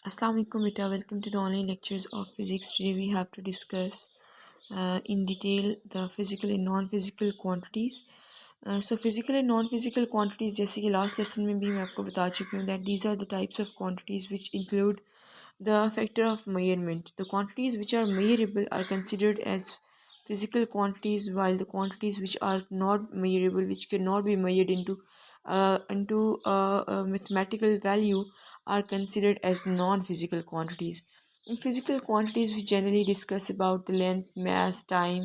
Assalamu alaikum beta, welcome to the online lectures of physics. Today we have to discuss in detail the physical and non-physical quantities. So physical and non-physical quantities, जैसे कि last lesson में भी मैं आपको बता चुकी हूँ that these are the types of quantities which include the factor of measurement. The quantities which are measurable are considered as physical quantities, while the quantities which are not measurable, which cannot be measured into a mathematical value, are considered as non-physical quantities. In physical quantities, we generally discuss about the length, mass, time,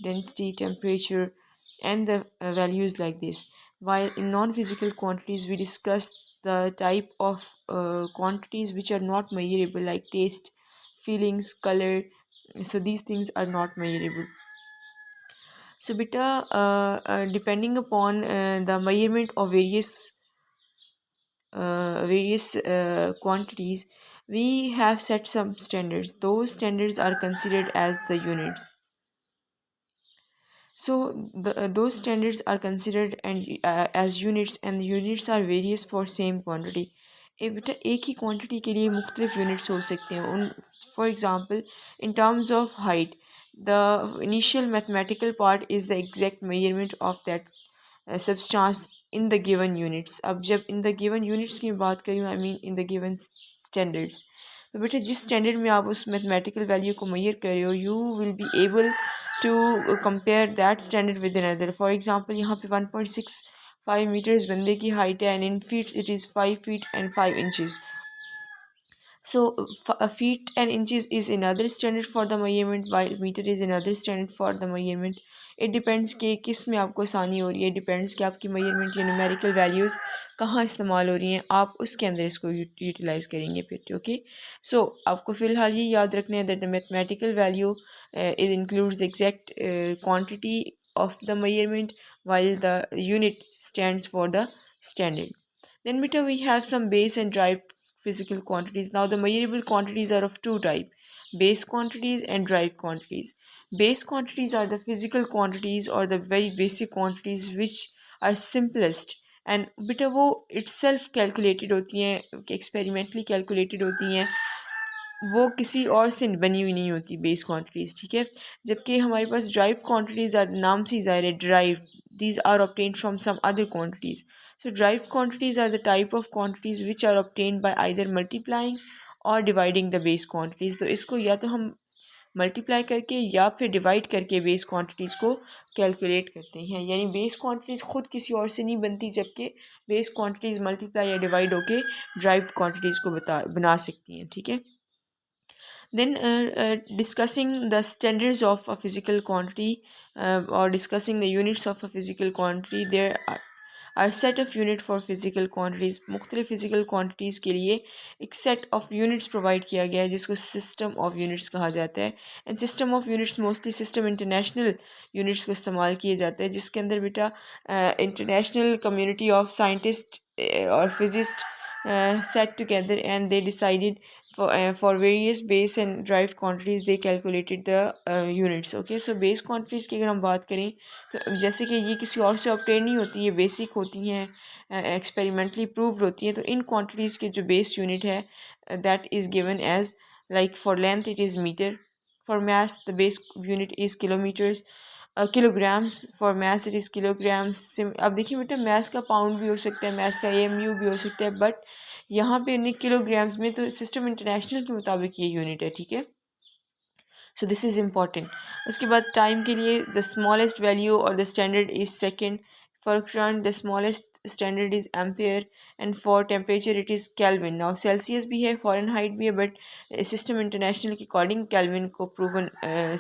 density, temperature, and the values like this. While in non-physical quantities, we discuss the type of quantities which are not measurable, like taste, feelings, color. So these things are not measurable. So beta, depending upon the measurement of various quantities, we have set some standards. Those standards are considered as the units. So those standards are considered as units, and the units are various for same quantity. बेटा एक ही quantity के लिए मुख्तलिफ units हो सकते हैं उन for example in terms of height the initial mathematical part is the exact measurement of that substance in the given units. अब जब इन द गिवन यूनिट्स की बात करूँ I mean in the given standards, तो बेटा जिस standard में आप उस मैथमेटिकल वैल्यू को मेजर कर रहे हो you will be able to compare that standard with another. For example, यहाँ पे 1.65 meters बंदे की height है and in feet it is 5 feet and 5 inches. So feet and inches is another standard for the measurement while meter is another standard for the measurement. It depends कि किस में आपको आसानी हो रही है. Depends कि आपकी measurement या numerical values कहाँ इस्तेमाल हो रही हैं, आप उसके अंदर इसको यूटिलाइज करेंगे फिर. ओके, सो आपको फ़िलहाल ये याद रखना है that the mathematical value it includes the exact quantity of the measurement while the unit stands for the standard. Then beta we have some base and derived physical quantities. Now the measurable quantities are of two type, base quantities and derived quantities. Base quantities are the physical quantities or the very basic quantities which are simplest and beta वो itself calculated होती हैं, experimentally calculated होती हैं, वो किसी और से बनी हुई नहीं होती बेस क्वांटिटीज़. ठीक है, जबकि हमारे पास ड्राइव क्वांटिटीज़ आर नाम से ज़ाहिर है drive, these are obtained from some other quantities. So derived quantities are the type of quantities which are obtained by either multiplying or dividing the base quantities. तो इसको या तो हम मल्टीप्लाई करके या फिर डिवाइड करके बेस क्वांटिटीज़ को कैलकुलेट करते हैं. यानी बेस क्वांटिटीज़ खुद किसी और से नहीं बनती, जबकि बेस क्वांटिटीज़ मल्टीप्लाई या डिवाइड होके ड्राइव्ड क्वांटिटीज़ को बना सकती हैं. ठीक है. Then discussing the standards of a physical quantity or discussing the units of a physical quantity, there are set of unit for physical quantities. मुख्तलिफ physical quantities के लिए एक set of units provide किया गया है जिसको system of units कहा जाता है. and system of units mostly system international units को इस्तेमाल किए जाते हैं, जिसके अंदर बेटा international community of scientists or physicists sat together and they decided for various base and derived quantities they calculated the units. Okay, so base quantities की अगर हम बात करें तो जैसे कि ये किसी और से ऑब्टेन नहीं होती, ये बेसिक होती हैं, एक्सपेरिमेंटली प्रूव्ड होती हैं. तो इन क्वांटिटीज़ के जो बेस यूनिट है that is given as like for length it is metre, फॉर mass the base unit is kilometers, kilograms for mass it is kilograms. अब देखिए बेटा mass का पाउंड भी हो सकता है, mass का AMU भी हो सकता है, बट यहाँ पे उन्हें किलोग्राम्स में, तो सिस्टम इंटरनेशनल के मुताबिक ये यूनिट है. ठीक है, सो दिस इज़ इम्पॉर्टेंट. उसके बाद टाइम के लिए द स्मॉलेस्ट वैल्यू और the standard is second. For current the smallest standard is ampere and for temperature it is kelvin. Now Celsius भी है, फ़ारेनहाइट भी है, बट सिस्टम इंटरनेशनल के अकॉर्डिंग केल्विन को प्रूवन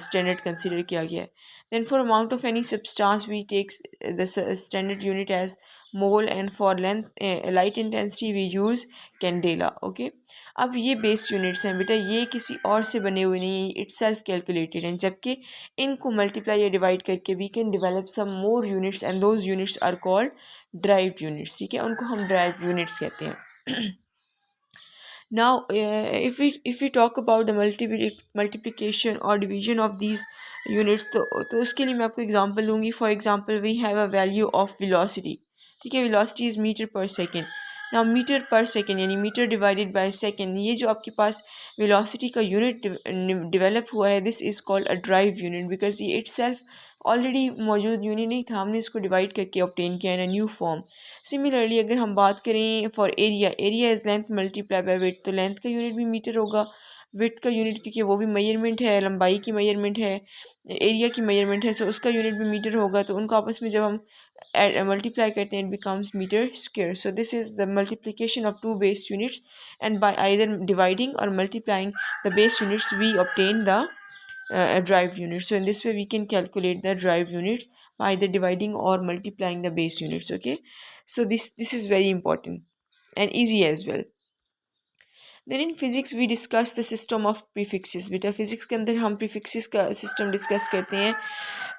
स्टैंडर्ड कंसिडर किया गया है. Then for amount of any substance we takes the standard unit as mole and for length light intensity we use candela. Okay, अब ये base units हैं बेटा, ये किसी और से बने हुए नहीं, इट्स सेल्फ कैलकुलेटेड हैं, जबकि इनको मल्टीप्लाई या डिवाइड करके we can develop some more units and those units are called derived units. ठीक है, उनको हम ड्राइव्ड यूनिट्स कहते हैं. Now if we talk about the multiplication or division of these units, तो उसके लिए मैं आपको एग्जांपल दूंगी. For example we have a value of velocity. ठीक है, velocity is metre per second. ना मीटर पर सेकेंड यानी मीटर डिवाइडेड बाय सेकेंड, ये जो आपके पास वेलोसिटी का यूनिट डेवलप हुआ है, this is called a derived unit, because ये इटसेल्फ ऑलरेडी मौजूद यूनिट नहीं था, हमने इसको डिवाइड करके ऑब्टेन किया in a new form. Similarly अगर हम बात करें for area, area is length multiply by width, तो लेंथ का यूनिट भी मीटर होगा, विड्थ का यूनिट क्योंकि वो भी मेजरमेंट है, लंबाई की मेजरमेंट है, एरिया की मेजरमेंट है, सो उसका यूनिट भी मीटर होगा। तो उनको आपस में जब हम multiply करते हैं, it becomes meter square. So this is the multiplication of two base units, and by either dividing or multiplying the base units we obtain the drive unit. So in this way we can calculate the drive units by either dividing or multiplying the base units. Okay, so this is very important and easy as well. Then in physics we discuss the system of prefixes. बेटा physics के अंदर हम prefixes का system discuss करते हैं।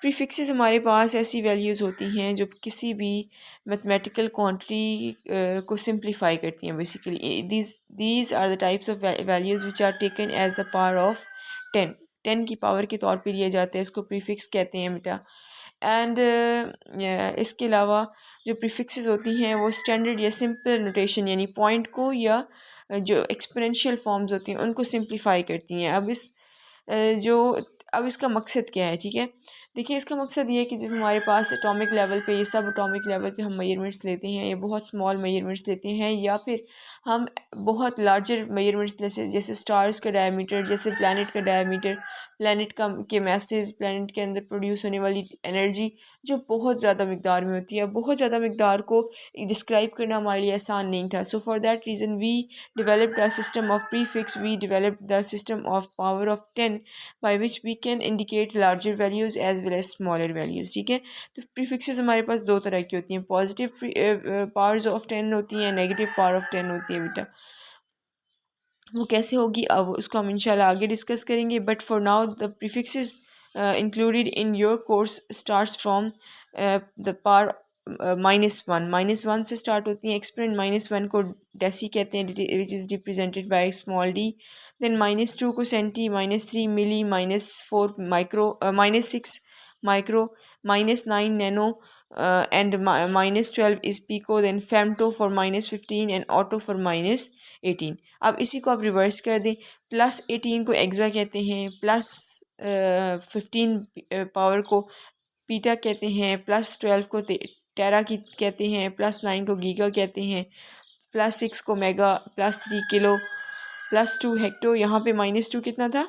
prefixes हमारे पास ऐसी values होती हैं जो किसी भी mathematical quantity को simplify करती हैं basically. These are the types of values which are taken as the power of 10. 10 की पावर के तौर पे लिए जाते हैं, इसको प्रीफिक्स कहते हैं बेटा। एंड इसके अलावा जो प्रीफिक्सेस होती हैं वो स्टैंडर्ड या सिंपल नोटेशन यानी पॉइंट को या जो एक्सपोनेंशियल फॉर्म्स होती हैं उनको सिंप्लीफाई करती हैं। जो अब इसका मकसद क्या है, ठीक है, देखिए इसका मकसद ये है कि जब हमारे पास एटॉमिक लेवल पे, ये सब एटॉमिक लेवल पे हम मेजरमेंट्स लेते हैं या बहुत स्मॉल मेजरमेंट्स लेते हैं, या फिर हम बहुत लार्जर मेजरमेंट्स जैसे जैसे स्टार्स का डायमीटर, जैसे प्लैनेट का डायमीटर, प्लैनेट का के मैसेज, प्लैनेट के अंदर प्रोड्यूस होने वाली एनर्जी जो बहुत ज़्यादा मकदार में होती है, बहुत ज़्यादा मकदार को डिस्क्राइब करना हमारे लिए आसान नहीं था। So for that reason we developed a system of prefix, we developed the system of power of 10 by which we can indicate larger values as well as smaller values। ठीक है, तो prefixes हमारे पास दो तरह की होती हैं, पॉजिटिव पावर्स ऑफ 10 होती हैं, नेगेटिव पावर ऑफ 10 होती है बेटा। वो कैसे होगी अब उसको हम इंशाल्लाह आगे डिस्कस करेंगे, but for now the prefixes included in your course starts from the power -1। -1 से स्टार्ट होती हैं। एक्सपोनेंट -1 को डेसी कहते हैं, which is represented by small D. Then -2 को centi, -3 milli, -4 micro, -6 micro, -9 nano, and -12 is pico, then femto for -15 and auto for -18। अब इसी को आप रिवर्स कर दें, +18 को एक्सा कहते हैं, +15 पावर को पीटा कहते हैं, +12 को टेरा की कहते हैं, +9 को गीगा कहते हैं, +6 को मेगा, +3 किलो, +2 हेक्टो। यहाँ पे -2 कितना था,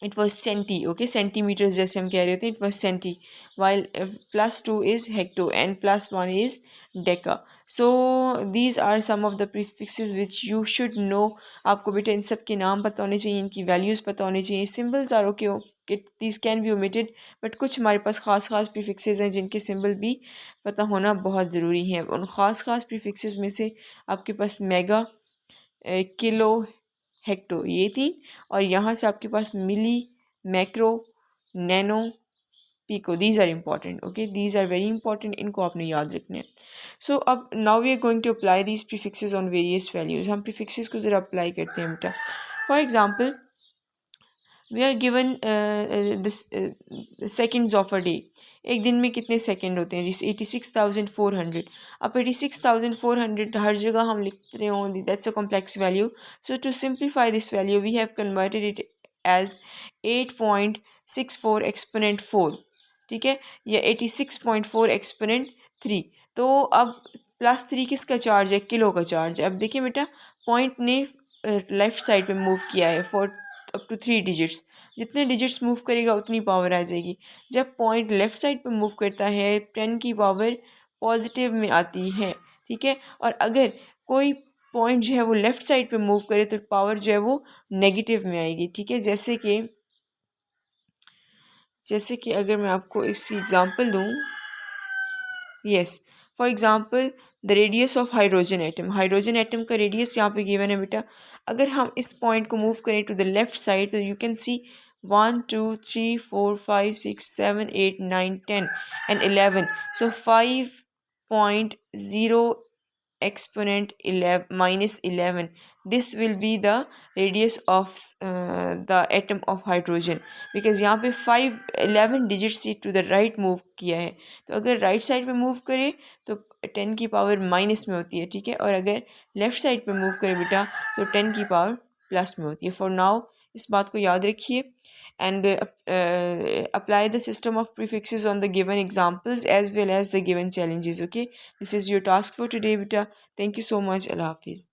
it was centi, okay, centimetres जैसे हम कह रहे थे, it was centi, while +2 is hecto and +1 is deca. So these are some of the prefixes which you should know. आपको बेटा इन सब के नाम पता होने चाहिए, इनकी वैल्यूज़ पता होनी चाहिए। Symbols are okay, these can be omitted, but कुछ हमारे पास ख़ास प्रीफिक्सेस हैं जिनके सिंबल भी पता होना बहुत ज़रूरी है। उन ख़ास प्रीफिक्सेस में से आपके पास मेगा, किलो, हेक्टो, ये तीन, और यहाँ से आपके पास milli, macro, nano, pico, these are important, okay, these are very important, इनको आपने याद रखना है। सो अब now we are going to apply these prefixes on various values. हम प्रीफिक्सेस को ज़रा अप्लाई करते हैं बेटा। For example we are given seconds of a day, एक दिन में कितने सेकंड होते हैं, जिस 86,400। अब 86,400 हर जगह हम लिख रहे हों, that's a complex value. So to simplify this value we have converted it as 8.64 exponent 4, ठीक है, या 86.4 एक्सपोनेंट 3। तो अब +3 किसका चार्ज है, किलो का चार्ज है। अब देखिए बेटा, पॉइंट ने लेफ़्ट साइड पे मूव किया है फॉर अप टू 3 डिजिट्स, जितने डिजिट्स मूव करेगा उतनी पावर आ जाएगी। जब पॉइंट लेफ़्ट साइड पे मूव करता है 10 की पावर पॉजिटिव में आती है, ठीक है, और अगर कोई पॉइंट जो है वो लेफ़्ट साइड पे मूव करे तो पावर जो है वो नेगेटिव में आएगी, ठीक है। जैसे कि अगर मैं आपको इसकी एग्ज़ाम्पल दूँ, yes, for example the radius of hydrogen atom का रेडियस यहाँ पे गिवन है बेटा। अगर हम इस पॉइंट को मूव करें टू द लेफ्ट साइड तो you can see 1 2 3 4 5 6 7 8 9 10 and 11। So 5.0 exponent 11 minus 11, this will be the radius of the atom of hydrogen, because यहाँ पे 11 डिजिट से टू द राइट मूव किया है, तो अगर राइट साइड पे मूव करे तो 10 की पावर माइनस में होती है, ठीक है, और अगर लेफ़्ट साइड पे मूव करे बेटा तो 10 की पावर प्लस में होती है। फॉर नाउ इस बात को याद रखिए, and apply the system of prefixes on the given examples as well as the given challenges. Okay, this is your task for today beta. Thank you so much. Allah Hafiz.